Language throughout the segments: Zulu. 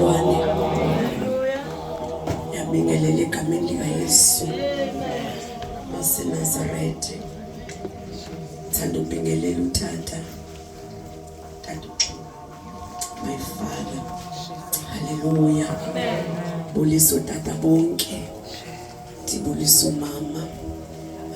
bazalwane. Yabingelela egameni likaYesu waseNazaretha. Thanda ukubingelela uTata. My Father. Hallelujah. Bulisa uTata bonke. Dibulisa umama.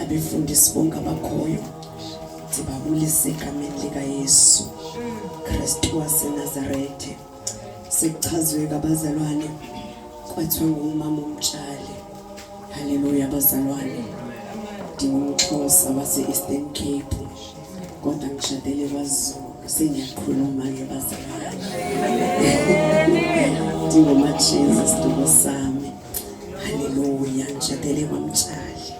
Abefundisi bonke abakhoyo. Dibabulisa egameni likaYesu Kristu waseNazaretha. Sikuchazwe kabazalwane kwathiwa ngumama umtshali. Hallelujah bazalwane. NdingumXhosa wase-Eastern Cape. Kodwa ngishadele kwaZulu. Sengiyakhuluma ke bazalwane. NdinguMajesu isiduko sami. Hallelujah. Ngishadele kwaMtshali.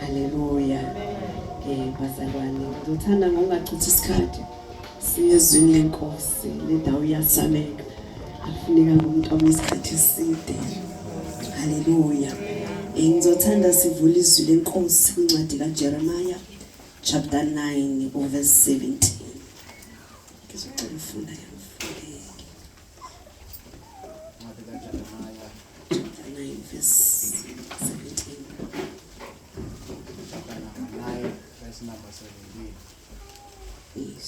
Hallelujah. Bazalwane, ngithanda ngokungachithi isikhathi. Siyezwini lenkosi, le ndawo iyasameka. Akufuneka umuntu onesikhathi eside. Hallelujah. Ngizothanda sivule izwi lenkosi kwincwadi kaJeremiah chapter 9 verse 17. Ngizocela ufunda yamfundele. Incwadi kaJeremiah Chapter 9 verse 17. chapter number 9 verse number 17. Yes.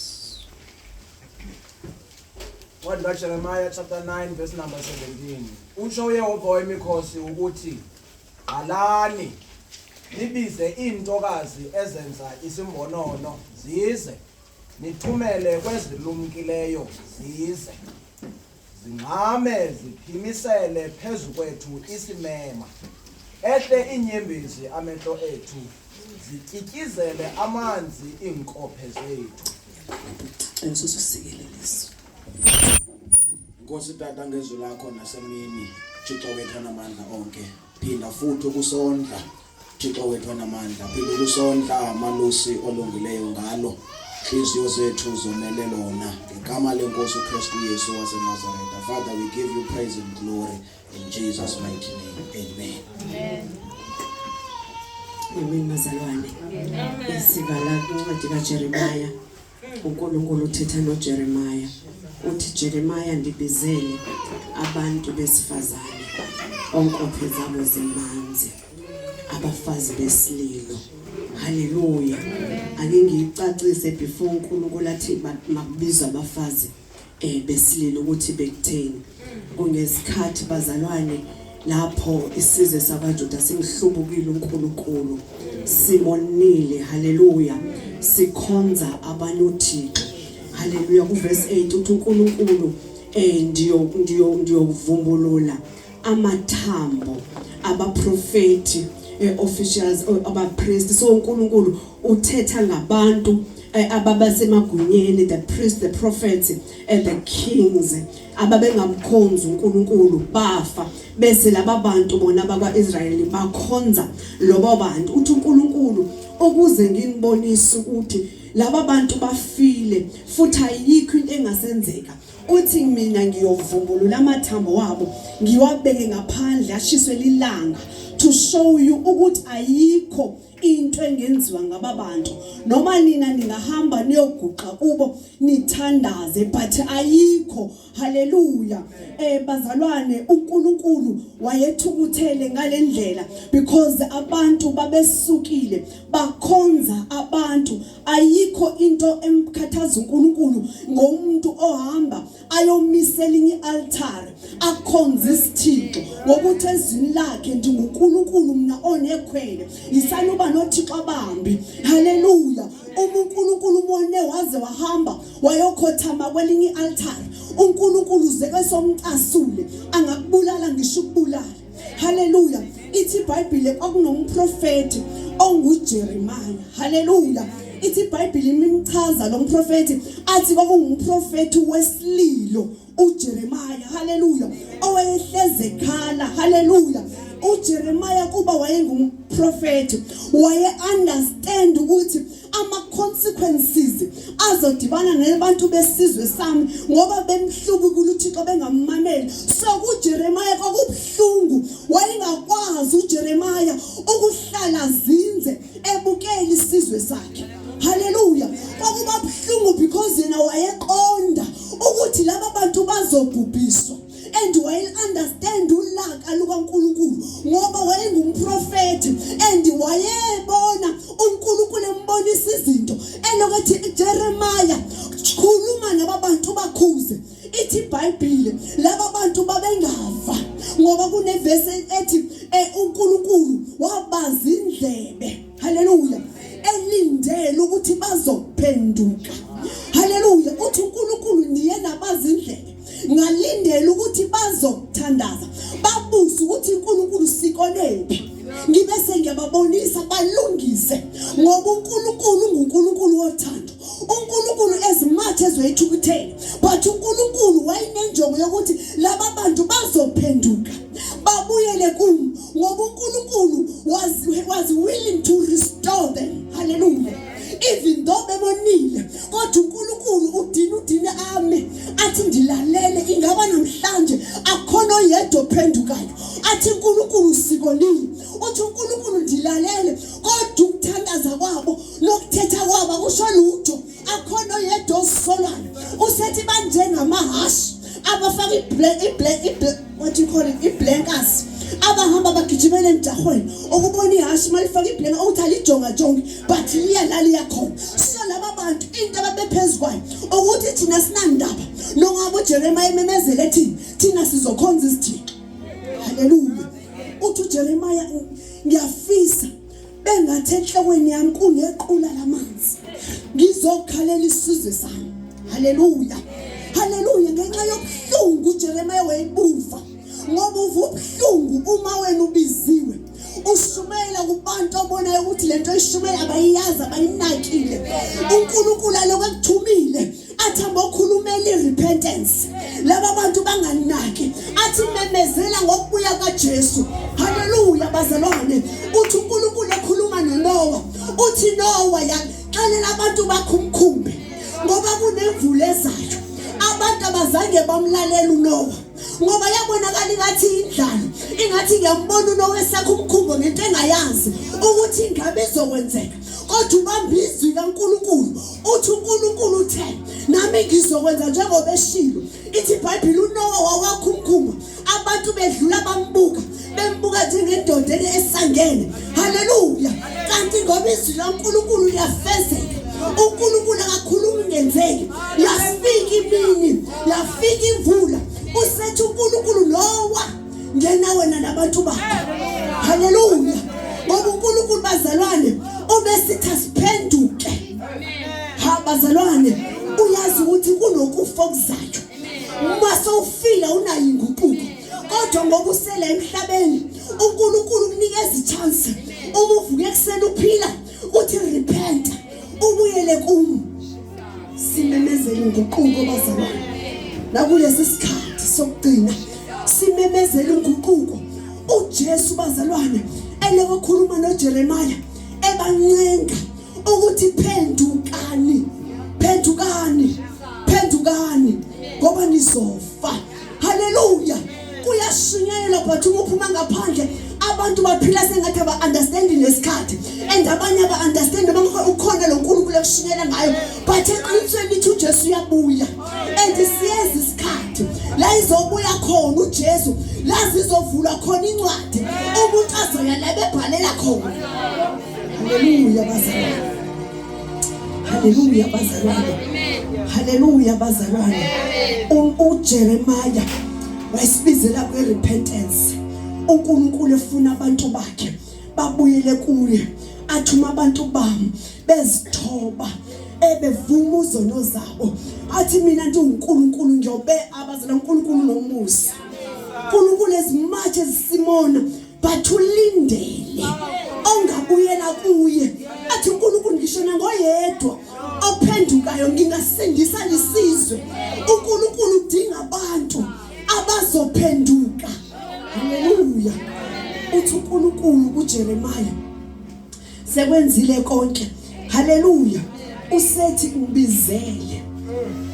Incwadi kaJeremiah chapter 9 verse number 17. Usho uYehova wemikhosi ukuthi alani libize intokazi ezenza isimbonono zize nithumele kwezilumkileyo zize zingame ziphimisele phezu kwethu isimema ehle inyembezi amehlo ethu zityikizele amanzi inkophe zethu. Ensususikeleliso. Nkosi Tata ngezwi lakho nasemini Thixo wethu amandla onke phinda futhi ukusondla Thixo wethu amandla phinda ukusondla amalusi olungileyo ngalo inhliziyo zethu zomele lona ngegama lenkosi uKristu Yesu waseNazaretha. Father, we give you praise and glory in Jesus mighty name. Amen. Amen bazalwane. Isivala kwincwadi kaJeremiah. uNkulunkulu uthetha noJeremiah. Uthi Jeremiah ndibizele abantu besifazane onkophe zabo zimanzi abafazi besililo. Hallelujah. Ake ngicacise before uNkulunkulu athi makubizwa abafazi besililo ukuthi bekutheni. Kungesikhathi bazalwane lapho isizwe sabaJuda simhlubukile uNkulunkulu. Simonile, hallelujah. Sikhonza abanye uThixo. Hallelujah. Kuverse 8 uthi uNkulunkulu ndiyovumbulula amathambo abaprofeti officials abapriest. So uNkulunkulu uthetha ngabantu ababasemagunyeni, the priests, the prophets and the kings ababengamkhonza uNkulunkulu bafa bese laba bantu bona bakwaIsrayeli bakhonza lobo bantu. Uthi uNkulunkulu ukuze nginibonise ukuthi laba bantu bafile futhi ayikho into engasenzeka. Uthi mina ngiyovumbulula amathambo wabo ngiwabeke ngaphandle ashiswe lilanga to show you ukuthi ayikho into engenziwa ngababantu noma nina ningahamba niyoguqa kubo nithandaze but ayikho. Hallelujah. Bazalwane uNkulunkulu wayethukuthele ngalendlela because abantu babesukile bakhonza abantu. Ayikho into emkhathaza uNkulunkulu ngomuntu ohamba ayomisela ialtar akhonza isithixo ngokuthi ezini lakhe ndinguNkulunkulu mina onekhwele isaluba noThixo abambi. Hallelujah. uNkulunkulu umone waze wahamba wayokhothama kwelinye ialtar. uNkulunkulu zekesomcasule angakubulala ngisho ukubulala. Hallelujah. Ithi iBhayibheli kwakunomprofeti onguJeremiah. Hallelujah. Ithi iBhayibheli imchaza lo mprofeti athi kwakungumprofeti wesililo uJeremiah. Hallelujah. Owayehleze ekhala. Hallelujah. uJeremiah kuba wayengumprofeti waye understand ukuthi ama consequences azodibana nabantu besizwe sami ngoba bemhlubukile uThixo bengamameli. So kuJeremiah kwakubhlungu, wayengakwazi uJeremiah ukuhlala zinze ebukela isizwe sakhe. Hallelujah. Kwakubabhlungu because yena wayeqonda ukuthi laba bantu bazobhubhiswa and waye-understand ulaka lukaNkulunkulu ngoba wayengumprofeti and wayebona uNkulunkulu embonisa izinto elokuthi Jeremiah khuluma nabantu bakhuze ithi iBhayibheli laba bantu babengava ngoba kunevesi ethi uNkulunkulu wabaza indlebe haleluya elindele ukuthi bazophenduka haleluya uthi uNkulunkulu niyena bazindlebe ngalindele ukuthi bazokuthandaza babuza ukuthi uNkulunkulu sikolephi ngibe sengiyababonisa balungise ngoba uNkulunkulu nguNkulunkulu wothando uNkulunkulu as much as wayithukuthela but uNkulunkulu wayinenjongo yokuthi laba bantu bazophenduka babuyele kum ngoba uNkulunkulu was willing to restore them hallelujah even though bebonile kodwa uNkulunkulu udina ame athi ndilalele ingaba namhlanje akhona oyedwa ophendukayo athi uNkulunkulu sikolile uthi uNkulunkulu ndilalele kodwa ukuthandaza kwabo nokuthetha kwabo akusho lutho akhona oyedwa osolwayo usethi banjengamahashi abafaka what you call it iblankers abahamba bagijimela emjahweni ukubona ihashi malifaka iblanka uthi alijonga jonke but liya lali yakhona so laba bantu into ababephezukwayo ukuthi thina sinandaba nongabe uJeremiah ememezele ethi thina sizokhonza isithixo haleluya uthi uJeremiah ngiyafisa bengathi enhlokweni yami kunequla lamanzi ngizokhalela isizwe sami haleluya haleluya ngenxa yobuhlungu uJeremiah wayebuva ngoba uvubuhlungu uma wena ubiziwe ushumayela kubantu obonayo ukuthi lento ishumela abayiyazi abayinakile uNkulunkulu lokuthumile athamba okhulumela irepentance laba bantu banganaki athi memezela ngokubuya kaJesu haleluya bazalwane uthi uNkulunkulu ekhuluma noNoah uthi Noah yaxelela abantu bakhumkhumbe ngoba kunemvula ezayo abantu abazange bamlalela uNoah ngoba yabonakala ngathi indlalo ingathi ngiyambona uNoah esakhumkhumbo ngento engayazi ukuthi ingabe izokwenzeka kodwa ubambizwi kaNkulunkulu uthi uNkulunkulu uthe nami ngizokwenza njengoba eshilo ithi iBhayibheli uNoah wawakhumkhumba abantu bedlula bembuka njengendoda esangene haleluya kanti ngoba izwi laNkulunkulu liyafezeka uNkulunkulu akakhulumi ngenzeki yafika imini yafika imvula usethi uNkulunkulu Noah ngena wena nabantu bakho haleluya ngoba uNkulunkulu bazalwane ubesithi asiphenduke ha bazalwane uyazi ukuthi kunokufa okuzayo uma sowufila unayo inguquko kodwa ngoba usela emhlabeni uNkulunkulu kunikeza ichance uma uvuka ekseni uphila uthi repent ubuyele kum simemezele inguquko bazalwane nakulesi sikhathi sokugcina simemezele inguquko uJesu bazalwane elekhuluma noJeremiah ebancenga ukuthi phendukani ngoba nizofa haleluya kuyashinyela but ukuphuma ngaphandle abantu baphila sengathi aba understand lesikhathi and abanye aba understand ukhona lo nkulunkulu ekushinyela ngayo but eqinisweni lithi uJesu uyabuya and siyezi isikhathi la izobuya khona uJesu la zizovula khona incwadi umuntu azoya la bebhalela khona haleluya bazalwane haleluya bazalwane haleluya bazalwane uJeremiah wayesibizela kwerepentance uNkulunkulu efuna abantu bakhe babuyele kuye athuma abantu bami bezithoba ebevuma uzono zabo athi mina ngiuNkulunkulu ngiyobe abazala uNkulunkulu nomusa uNkulunkulu ezimathe zisimona bathulindele ongabuyela kuye athi uNkulunkulu ngishona ngoyedwa ophendukayo ngingasindisa isizwe uNkulunkulu udinga abantu abazophenduka haleluya uthi uNkulunkulu kuJeremiah sekwenzile konke haleluya usethi ubizele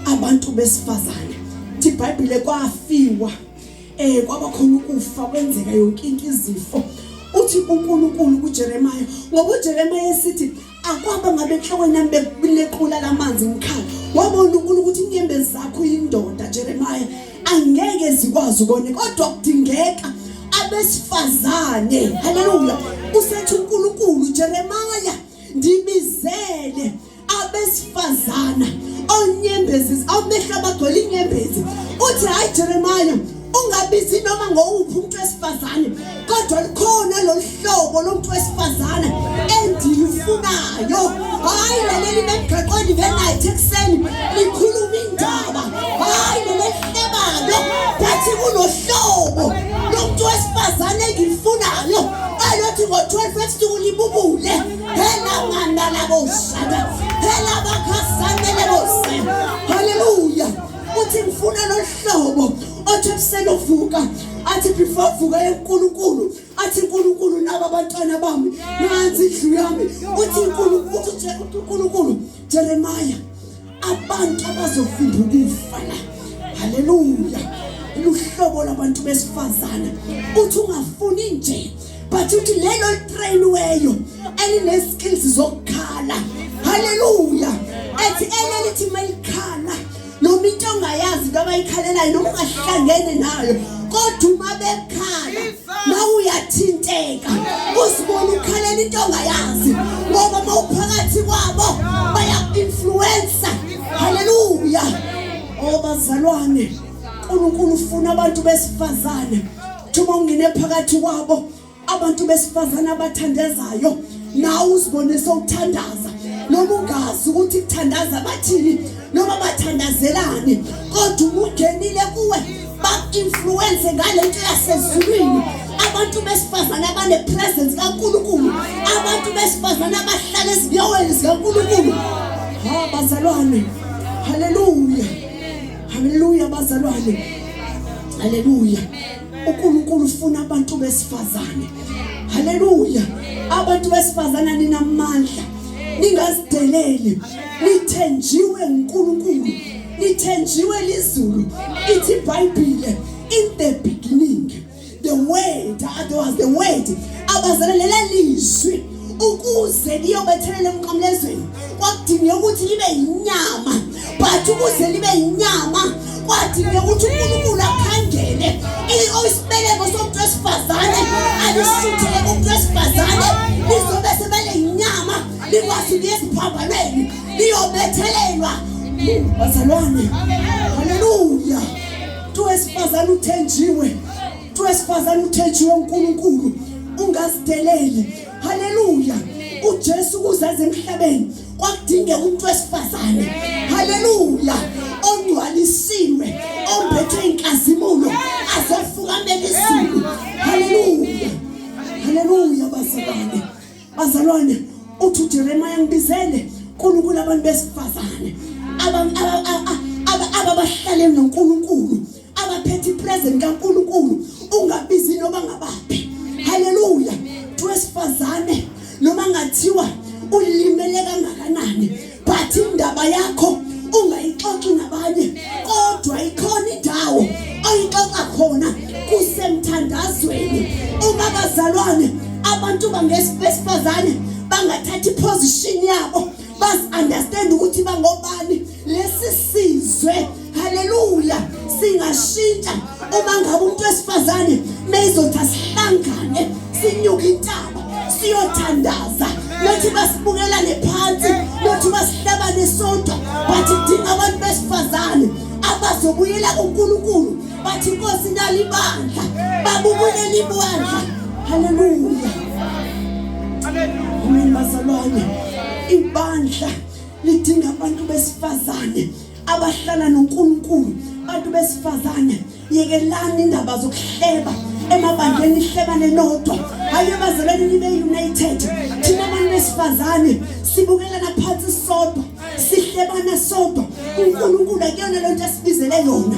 abantu besifazane ithi iBhayibheli kwafiwa kwaba khona ukufa kwenzeka yonke into izifo uthi uNkulunkulu kuJeremiah ngoba uJeremiah esithi akwaba ngabe enhlokweni nami bekulequla lamanzi ngikhala wabona uNkulunkulu ukuthi inyembezi zakho indoda Jeremiah angeke zikwazi ukone kodwa kudingeka abesifazane. Haleluya. Usethi uNkulunkulu Jeremiah ndibizele abesifazana onyembezi amehla bagcwele inyembezi. Uthi hayi Jeremiah ungabizi noma ngowuphi umuntu wesifazane kodwa likhona lo hlobo lomuntu wesifazane endilufunayo. Hayi laleli nemgaqweni ngenight ekseni likhuluma indaba. Hayi lehlebalo bathi kunohlobo lomuntu wesifazane engilifunayo ayothi ngo-12 ebusuku libubule phela nganda laboshaka phela bakhasanele bose. Haleluya. Uthi ngifuna nohlobo othi ebuseni ovuka athi before vuka enkulunkulu athi uNkulunkulu naba abantwana bami nansi indlu yami. Uthi uNkulunkulu Jeremiah abantu abazofunda ukufa la. Haleluya. Luhlobo labantu besifazana uthi ungafuni nje but uthi lelo trainweyo eline skills zokukhala. Haleluya. Ethi elelithi malikhala noma into ongayazi into abayikhalelayo noma ungahlangene nayo kodwa uma bekhala na uyathinteka uzibona ukhalela into ongayazi ngoba mawuphakathi kwabo baya influencer. Haleluya. Bazalwane uNkulunkulu ufuna abantu besifazane thuma ungene phakathi kwabo abantu besifazane abathandazayo nawe uzibone sowuthandaza noma ungazi ukuthi kuthandaza bathini noma bathandazelani kodwa ungenile kuwe ba-influence ngalento yasezulwini. Abantu besifazane abane presence kaNkulunkulu, abantu besifazane abahlala ezinyaweli zikaNkulunkulu. Bazalwane. Haleluya. Haleluya bazalwane. Haleluya. uNkulunkulu ufuna abantu besifazane. Haleluya. Abantu besifazane ninamandla. Ningazideleli. Lithenjiwe uNkulunkulu. Lithenjiwe lizulu. Ithi iBhayibheli in the beginning the word, there was the word. Abazalela lizwi ukuze liyobethelela emqamlezweni kwadingeka ukuthi libe inyama, but ukuze libe inyama kwadingeka ukuthi uNkulunkulu akhangele isibeleko somuntu wesifazane alisithele kumuntu wesifazane lizobe sebele inyama likwazi lesiphambanweni liyobethelelwa. Bazalwane. Haleluya. Tuwesifazane uthenjiwe. Tuwesifazane uthenjiwe uNkulunkulu. Ungazideleli. Haleluya. uJesu kuzaze emhlabeni kwakudingeka umuntu wesifazane. Haleluya. Ongcwalisiwe, ombethwe inkazimulo azofukamela izulu. Haleluya. Haleluya bazalwane. Bazalwane uthi uJeremiah ngibizele uNkulunkulu abantu besifazane ababahlale noNkulunkulu abaphethe ipresence kaNkulunkulu ungabizi noma ngabaphi. Haleluya. Tuwesifazane noma ngathiwa ulimele kangakanani but indaba yakho ungayixoxi nabanye kodwa ikhona indawo oyixoxa khona kusemthandazweni. Uma bazalwane abantu besifazane bangathatha iposition yabo bas understand ukuthi bangobani lesi sizwe. Haleluya. Singashintsha uma ngabe umuntu wesifazane meyizothi asihlangane sinyuka intaba siyothandaza nothi basibukelane phansi nothi basihlabane sodwa but idinga abantu besifazane abazobuyela kuNkulunkulu bathi Nkosi nalibandla babubulele ibandla. Haleluya. Amen bazalwane. Ibandla lidinga abantu besifazane abahlala noNkulunkulu. Abantu besifazane yekelani indaba zokuhleba emabandleni ihlebane nodwa. Hayi bazalwane nibe united. Thina abantu besifazane sibukelana phansi sodwa sihlebana sodwa. uNkulunkulu akuyona lento esibizele yona.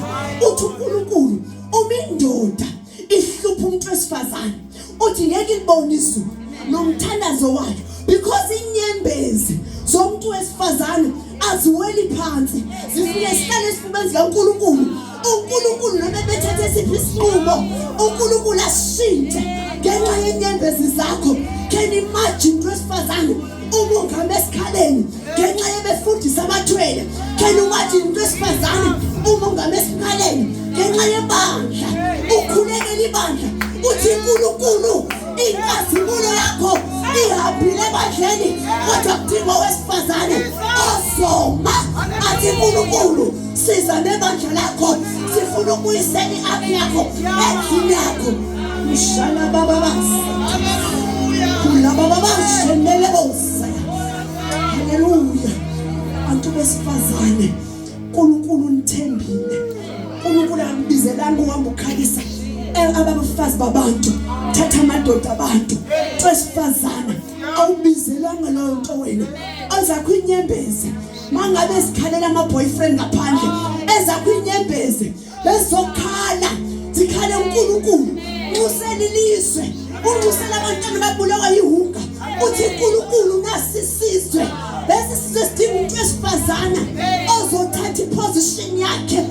Uthi uNkulunkulu uma indoda ihlupha umuntu wesifazane uthi ngeke libone izulu nomthandazo wayo because inyembezi zomuntu wesifazane aziweli phansi zifike sihlale esifubeni zikaNkulunkulu. uNkulunkulu noma bethethe siphi isinqumo uNkulunkulu ashintshe ngenxa yenyembezi zakho. Can you imagine umuntu wesifazane umungame esikhaleni ngenxa yebefundisa abathwele? Can you imagine umuntu wesifazane umungame esikhaleni emhlabeni ngenxa yebandla ukhulekela ibandla uthi uNkulunkulu inkazimulo yakho ihambile ebandleni kodwa kudinga owesifazane ozoma athi uNkulunkulu siza nebandla lakho sifuna ukuyisela i-ark yakho endlini yakho mshala baba basi kula baba bashenele bosa haleluya bantu besifazane uNkulunkulu nithembile uNkulunkulu ambizelanga uhamba ukhalisa abafazi babantu thatha amadoda abantu besifazana awubizelanga leyo nto wena azakho inyembezi mangabe sikhalela ama boyfriend ngaphandle ezakho inyembezi bezokhala zikhale uNkulunkulu nxusela ilizwe unxusela abantwana babulawa yihunga uthi uNkulunkulu nasisizwe bese sizwe sidinga umuntu wesifazana ozothatha iposition yakhe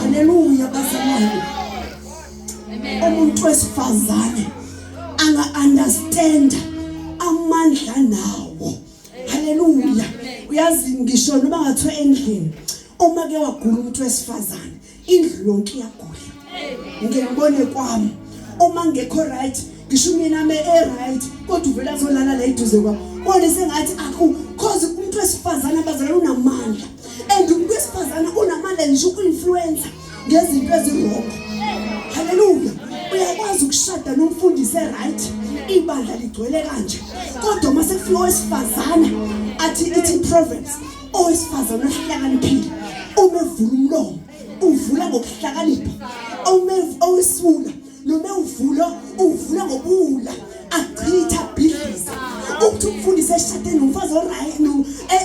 haleluya bazalwane umuntu wesifazane anga understand amandla nawo haleluya uyazi ngisho noma ngathiwa endlini uma ke wagula umuntu wesifazane indlu yonke iyagula ngiyabone kwami uma ngekho right ngisho mina right kodwa uvela azolala la eduze kwami wona sengathi cause umuntu wesifazane abazalana unamandla and umuntu wesifazane unamandla ngisho ku-influencer ngezinto ezirong haleluya uyakwazi ukushada nomfundisi right ibandla ligcwele kanje kodwa mase kufika owesifazana athi ithi Proverbs owesifazana ohlakaniphile umevula umlomo uvula ngokuhlakanipha owesifuna noma uvula ngobula achitha business ukuthi umfundisi eshade nomfazi oright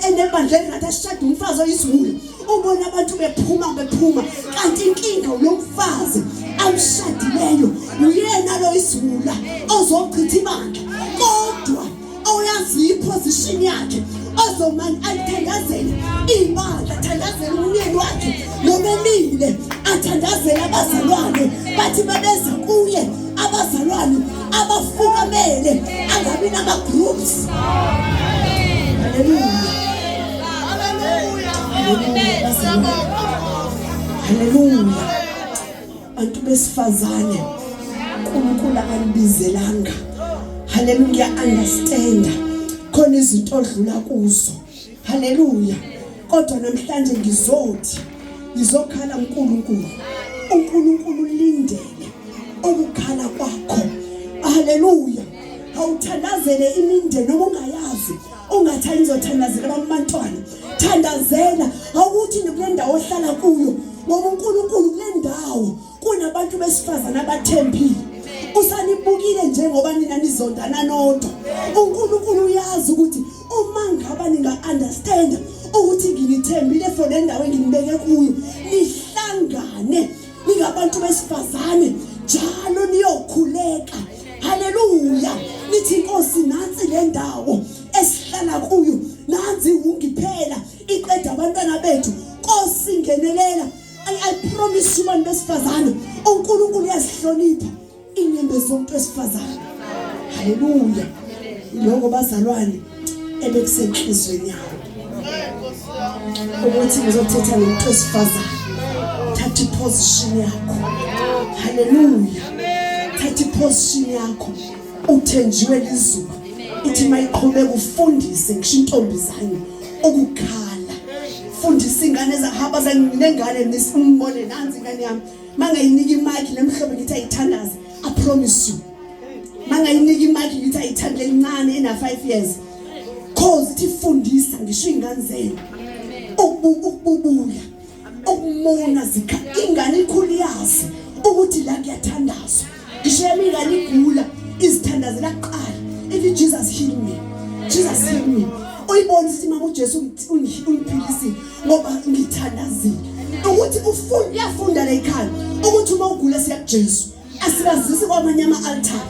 enebandleni ngathi eshade umfazi oyisihulu ubona abantu bephuma kanti inkinga lomfazi amshadileyo uyena lo isihula ozochitha ibandla kodwa oyazi iposition yakhe ozomani athandazele ibandla athandazele umyeni wakhe noma emile athandazele abazalwane bathi babeza kuye abazalwane abafukamele angabi nama groups haleluya haleluya bantu besifazane uNkulunkulu akanibizelanga haleluya understand khona izinto odlula kuzo haleluya kodwa namhlanje ngizokhala uNkulunkulu lindele ukukhala kwakho haleluya awuthandazele imindeni noma ungayazi ungathanda izothandazela abantwana thandazela awukuthi kule ndawo ohlala kuyo ngoba uNkulunkulu kule ndawo kunabantu besifazana abathembile usanibukile njengoba nina nizondana nodwa uNkulunkulu uyazi ukuthi uma ngaba ninga understand ukuthi nginithembile for le ndawo engibeke kuyo nihlangane ningabantu besifazane njalo niyokhuleka haleluya nithi Nkosi nansi le ndawo esihlala kuyo nansi ungiphela iqeda abantwana bethu Nkosi ngenelela I promise you bantu besifazane uNkulunkulu uyasihlonipha inyembezi zomuntu wesifazane haleluya lokho bazalwane ebekusenhlizweni yawo ukuthi ngizothetha nomuntu wesifazane thatha iposition yakho haleluya thatha iposition yakho uthenjiwe lizulu ithi mayiqhubeka ufundise ngisho intombazane ukukhala fundisa ingane zahamba zanginengane nisimbone nansi ingane yami mangayinika imic lemhlobo ngithi ayithandaze I promise you mangayinika imic ngithi ayithandle incane ena 5 years cause ithi fundisa ngisho ingane zenu ukububula ukumona zikha ingane ikhuluyazi ukuthi la kuyathandazwa ngisho yamingane igula izithandazela kuqala ithi Jesus heal me uyibona ukuthi mama uJesu ungiphilisi ngoba ngithandazile ukuthi uyafunda la ekhaya ukuthi uma ugula siya kuJesu asibazisi kwamanye ama-altar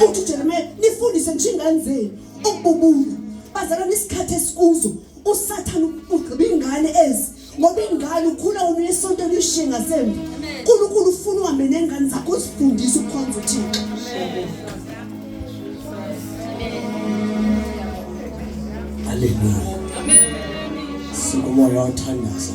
ukuthi Jeremiah nifundise nje ingane zenu ukububula bazalwane isikhathi esikuzo usathana ugqiba ingane ezi ngoba ingane ukhula wona isonto lishinga semva uNkulunkulu ufuna uhambe nengane zakho uzifundise ukukhonza uThixo haleluya sikumoya othandaza